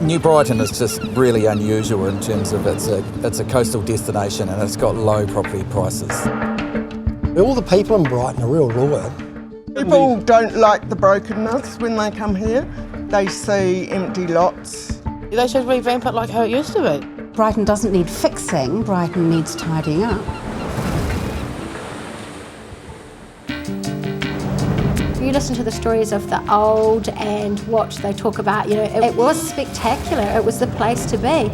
New Brighton is just really unusual in terms of it's a coastal destination and it's got low property prices. All the people in Brighton are real loyal. People don't like the brokenness when they come here. They see empty lots. They should revamp it like how it used to be. Brighton doesn't need fixing, Brighton needs tidying up. You listen to the stories of the old and what they talk about, it was spectacular, it was the place to be.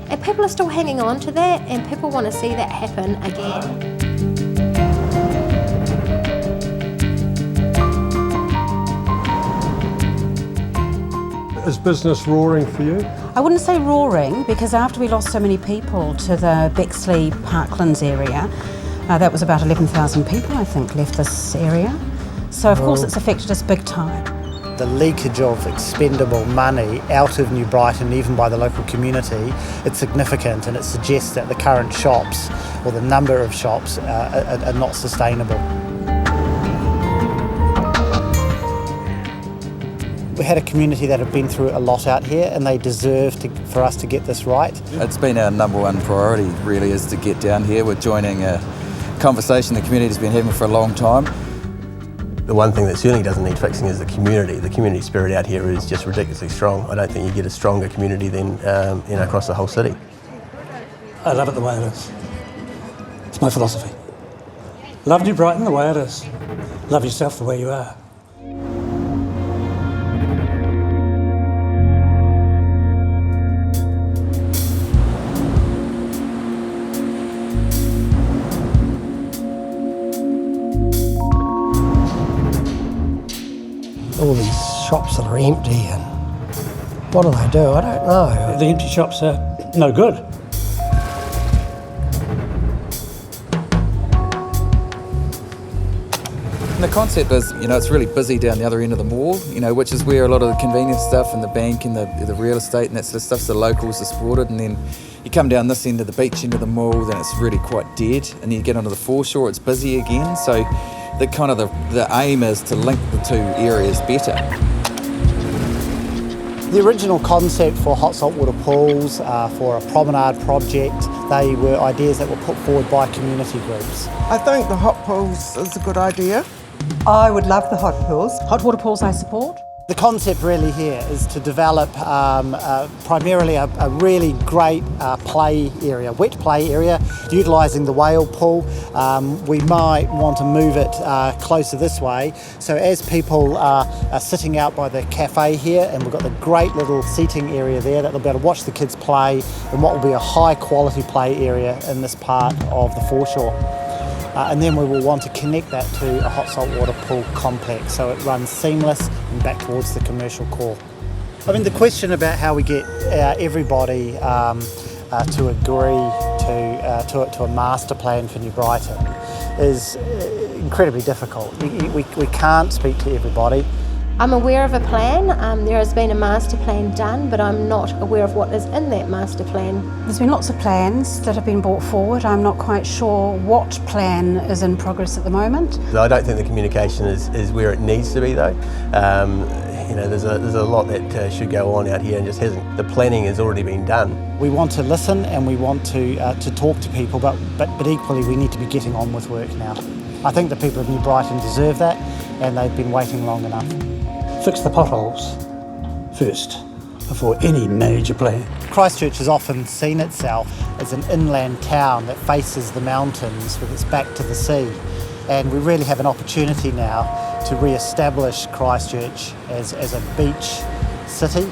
And people are still hanging on to that, and people want to see that happen again. Is business roaring for you? I wouldn't say roaring, because after we lost so many people to the Bexley Parklands area, that was about 11,000 people, I think, left this area. So, of course, it's affected us big time. The leakage of expendable money out of New Brighton, even by the local community, it's significant, and it suggests that the current shops, or the number of shops, are not sustainable. We had a community that have been through a lot out here, and they deserve for us to get this right. It's been our number one priority, really, is to get down here. We're joining a conversation the community's been having for a long time. The one thing that certainly doesn't need fixing is the community. The community spirit out here is just ridiculously strong. I don't think you get a stronger community than across the whole city. I love it the way it is. It's my philosophy. Love New Brighton the way it is. Love yourself the way you are. All these shops that are empty, and what do they do? I don't know. The empty shops are no good. And the concept is, it's really busy down the other end of the mall, which is where a lot of the convenience stuff and the bank and the real estate and that sort of stuff, so the locals are supported. And then you come down this end of the beach end of the mall, then it's really quite dead. And then you get onto the foreshore, it's busy again. So the aim is to link the two areas better. The original concept for hot saltwater pools, for a promenade project, they were ideas that were put forward by community groups. I think the hot pools is a good idea. I would love the hot pools. Hot water pools I support. The concept really here is to develop primarily a really great play area, wet play area, utilising the whale pool. We might want to move it closer this way, so as people are sitting out by the cafe here, and we've got the great little seating area there that they'll be able to watch the kids play in what will be a high quality play area in this part of the foreshore. And then we will want to connect that to a hot saltwater pool complex, so it runs seamless and back towards the commercial core. I mean, the question about how we get everybody to agree to a master plan for New Brighton is incredibly difficult. We can't speak to everybody. I'm aware of a plan. There has been a master plan done, but I'm not aware of what is in that master plan. There's been lots of plans that have been brought forward. I'm not quite sure what plan is in progress at the moment. I don't think the communication is where it needs to be, though. There's a lot that should go on out here and just hasn't. The planning has already been done. We want to listen and we want to talk to people, but equally we need to be getting on with work now. I think the people of New Brighton deserve that, and they've been waiting long enough. Fix the potholes first, before any major plan. Christchurch has often seen itself as an inland town that faces the mountains with its back to the sea. And we really have an opportunity now to re-establish Christchurch as a beach city.